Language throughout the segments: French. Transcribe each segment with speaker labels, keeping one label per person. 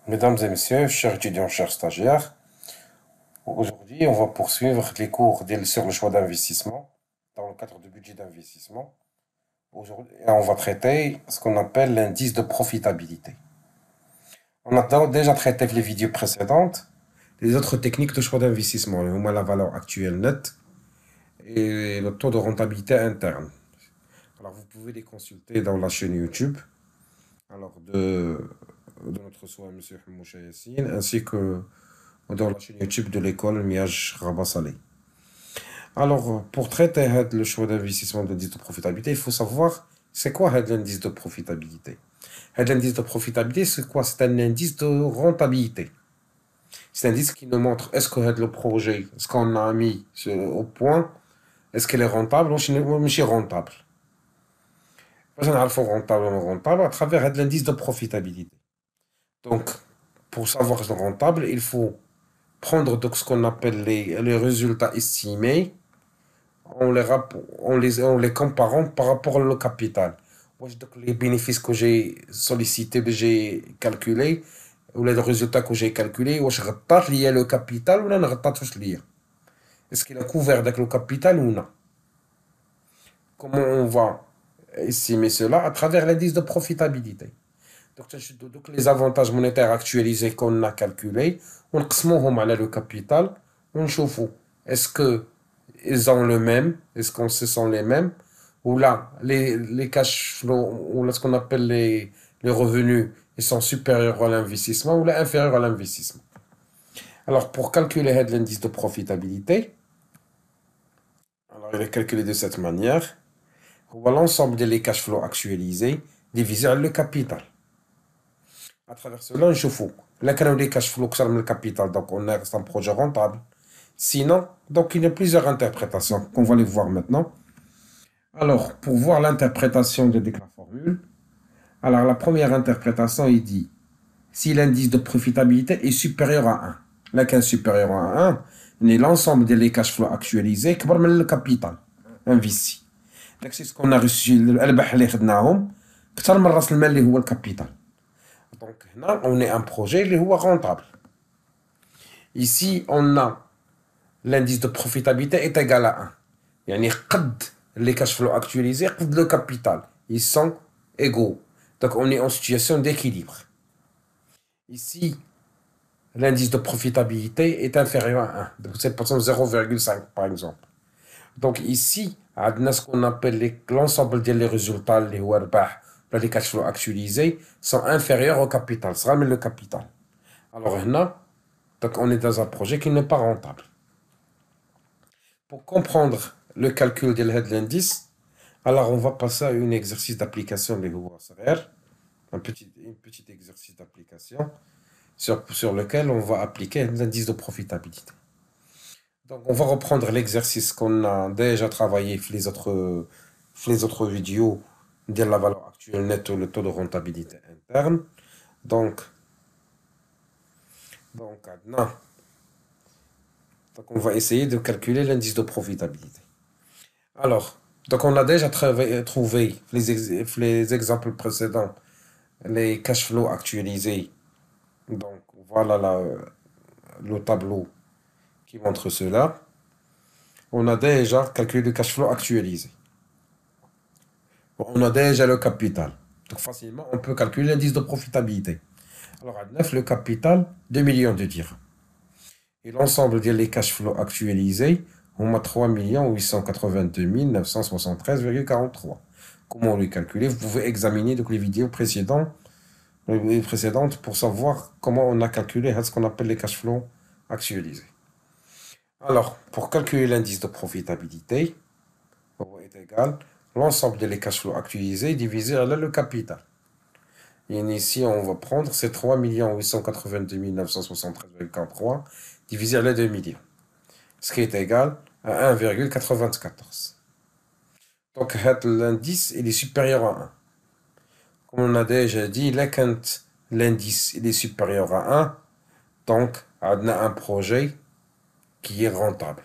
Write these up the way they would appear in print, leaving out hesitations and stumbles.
Speaker 1: Mesdames et messieurs, chers étudiants, chers stagiaires, aujourd'hui on va poursuivre les cours sur le choix d'investissement dans le cadre du budget d'investissement. Aujourd'hui, on va traiter ce qu'on appelle l'indice de profitabilité. On a déjà traité les vidéos précédentes les autres techniques de choix d'investissement, la valeur actuelle nette et le taux de rentabilité interne. Alors vous pouvez les consulter dans la chaîne YouTube de notre soin M. Moucha Yassine, ainsi que dans la chaîne YouTube de l'école Miaj Rabat-Saleh. Alors, pour traiter le choix d'investissement de l'indice de profitabilité, il faut savoir c'est quoi l'indice de profitabilité. L'indice de profitabilité, c'est quoi? C'est un indice de rentabilité. C'est un indice qui nous montre est-ce que le projet, ce qu'on a mis au point, est-ce qu'il est rentable ou pas rentable. On a rentable ou non rentable à travers l'indice de profitabilité. Donc, pour savoir le rentable, il faut prendre donc ce qu'on appelle les résultats estimés en les comparant par rapport au capital. Donc, les bénéfices que j'ai sollicités, que j'ai calculés, ou les résultats que j'ai calculés, est-ce lié le capital ou non lié? Est-ce qu'il est couvert avec le capital ou non? Comment on va estimer cela? À travers l'indice de profitabilité. Donc, les avantages monétaires actualisés qu'on a calculés, on les le capital, on chauffe. Est-ce qu'ils ont le même? Est-ce qu'on se sont les mêmes? Ou là, les cash flows, ou là, ce qu'on appelle les revenus, ils sont supérieurs à l'investissement ou là, inférieurs à l'investissement. Alors, pour calculer l'indice de profitabilité, alors il est calculé de cette manière. On va l'ensemble des cash flows actualisés divisé par le capital. À travers cela, on chauffe. Là, quand on a des cash flows qui le capital, donc on a un projet rentable. Sinon, donc il y a plusieurs interprétations qu'on va les voir maintenant. Alors, pour voir l'interprétation de la formule, alors la première interprétation, il dit si l'indice de profitabilité est supérieur à 1. Là, quand supérieur à 1, on est l'ensemble des cash flows actualisés qui vont le capital investi. Donc, c'est ce qu'on a reçu, الأرباح اللي خدناهم أكثر من رأس المال اللي هو الكابيتال. Donc, là, on est un projet qui est rentable. Ici, on a l'indice de profitabilité est égal à 1. يعني قد les cash flows actualisés, قد le capital. Ils sont égaux. Donc, on est en situation d'équilibre. Ici, l'indice de profitabilité est inférieur à 1. Donc, c'est 0,5 par exemple. Donc, ici, on a ce qu'on appelle l'ensemble des résultats, les cash flows actualisés, sont inférieurs au capital. Ça ramène le capital. Alors, là, donc on est dans un projet qui n'est pas rentable. Pour comprendre le calcul de l'indice, alors on va passer à un exercice d'application un petit exercice d'application sur lequel on va appliquer l'indice de profitabilité. Donc on va reprendre l'exercice qu'on a déjà travaillé dans les autres vidéos de la valeur actuelle nette ou le taux de rentabilité interne. Donc on va essayer de calculer l'indice de profitabilité. Alors, donc on a déjà trouvé les exemples précédents, les cash flows actualisés. Donc voilà le tableau qui montre cela. On a déjà calculé le cash flow actualisé. On a déjà le capital. Donc facilement, on peut calculer l'indice de profitabilité. Alors, à 9, le capital, 2 millions de dirhams. Et l'ensemble des cash flows actualisés, on a 3 882 973,43. Comment on les calculer? Vous pouvez examiner donc, les vidéos précédentes pour savoir comment on a calculé ce qu'on appelle les cash flows actualisés. Alors, pour calculer l'indice de profitabilité, est égal l'ensemble des cash flows actualisés divisé par le capital. Et ici, on va prendre ces 3 882 973,43 divisé par les 2 millions. Ce qui est égal à 1,94. Donc, l'indice est supérieur à 1. Comme on a déjà dit, quand l'indice est supérieur à 1, donc, on a un projet qui est rentable.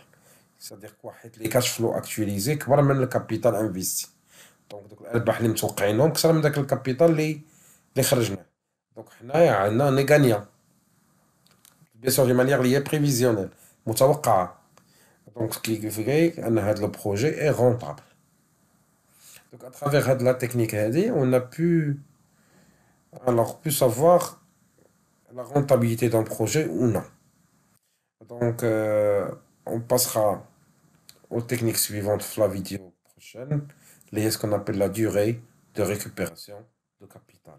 Speaker 1: C'est-à-dire quoi? Les cash flows actualisés, كبر من le capital investi. Donc, الأرباح اللي متوقعينهم كثر من ذاك الكابيتال اللي خرجناه. Donc, on est gagnant. Bien sûr, d'une manière liée prévisionnelle. متوقعة. Donc, ce qui fait que le projet est rentable. Donc, à travers la technique, on a pu, alors, pu savoir la rentabilité d'un projet ou non. Donc, on passera aux techniques suivantes la vidéo prochaine, ce qu'on appelle la durée de récupération de capital.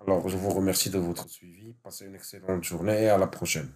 Speaker 1: Alors, je vous remercie de votre suivi. Passez une excellente journée et à la prochaine.